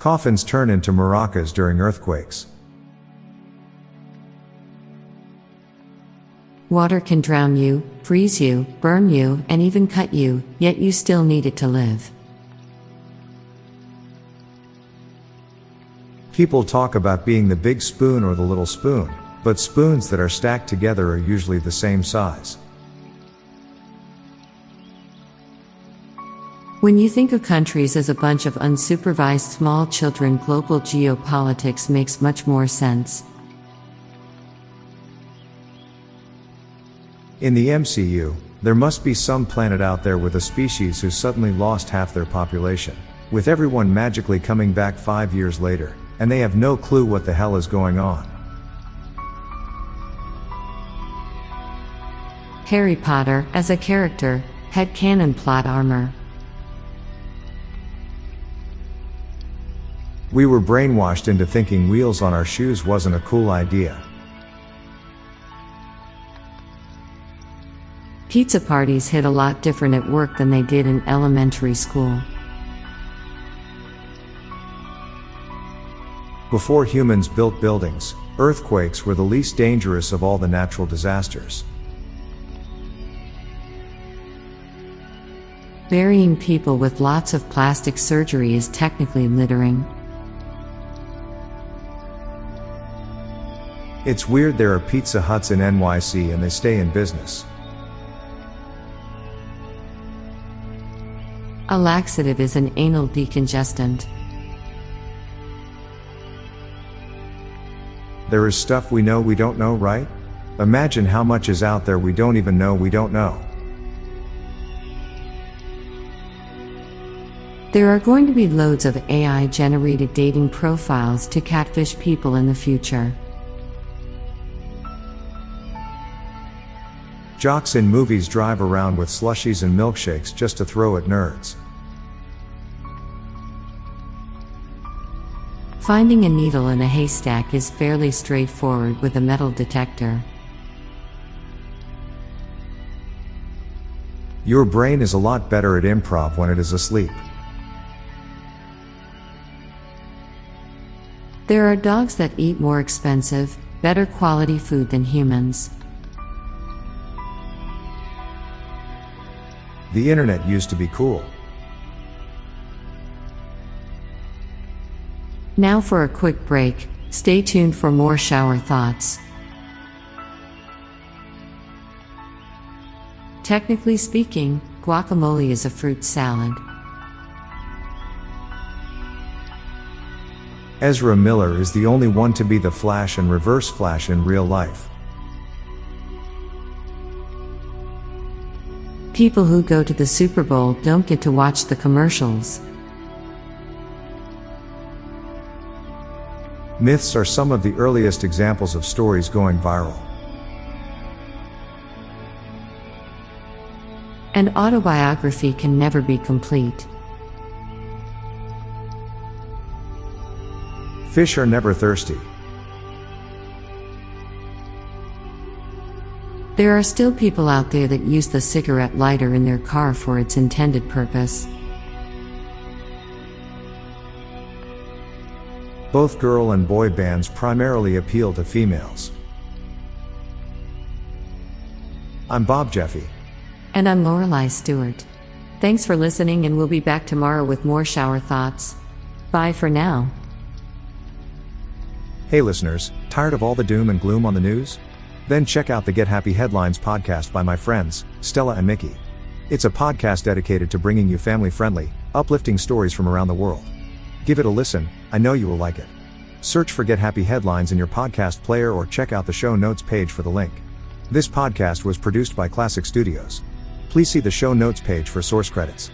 Coffins turn into maracas during earthquakes. Water can drown you, freeze you, burn you, and even cut you, yet you still need it to live. People talk about being the big spoon or the little spoon, but spoons that are stacked together are usually the same size. When you think of countries as a bunch of unsupervised small children, global geopolitics makes much more sense. In the MCU, there must be some planet out there with a species who suddenly lost half their population, with everyone magically coming back 5 years later, and they have no clue what the hell is going on. Harry Potter, as a character, headcanon plot armor. We were brainwashed into thinking wheels on our shoes wasn't a cool idea. Pizza parties hit a lot different at work than they did in elementary school. Before humans built buildings, earthquakes were the least dangerous of all the natural disasters. Burying people with lots of plastic surgery is technically littering. It's weird there are Pizza Huts in NYC and they stay in business. A laxative is an anal decongestant. There is stuff we know we don't know, right? Imagine how much is out there we don't even know we don't know. There are going to be loads of AI-generated dating profiles to catfish people in the future. Jocks in movies drive around with slushies and milkshakes just to throw at nerds. Finding a needle in a haystack is fairly straightforward with a metal detector. Your brain is a lot better at improv when it is asleep. There are dogs that eat more expensive, better quality food than humans. The internet used to be cool. Now for a quick break, stay tuned for more shower thoughts. Technically speaking, guacamole is a fruit salad. Ezra Miller is the only one to be the Flash and Reverse Flash in real life. People who go to the Super Bowl don't get to watch the commercials. Myths are some of the earliest examples of stories going viral. An autobiography can never be complete. Fish are never thirsty. There are still people out there that use the cigarette lighter in their car for its intended purpose. Both girl and boy bands primarily appeal to females. I'm Bob Jeffy. And I'm Lorelei Stewart. Thanks for listening, and we'll be back tomorrow with more shower thoughts. Bye for now. Hey listeners, tired of all the doom and gloom on the news? Then check out the Get Happy Headlines podcast by my friends, Stella and Mickey. It's a podcast dedicated to bringing you family-friendly, uplifting stories from around the world. Give it a listen, I know you will like it. Search for Get Happy Headlines in your podcast player or check out the show notes page for the link. This podcast was produced by Klassic Studios. Please see the show notes page for source credits.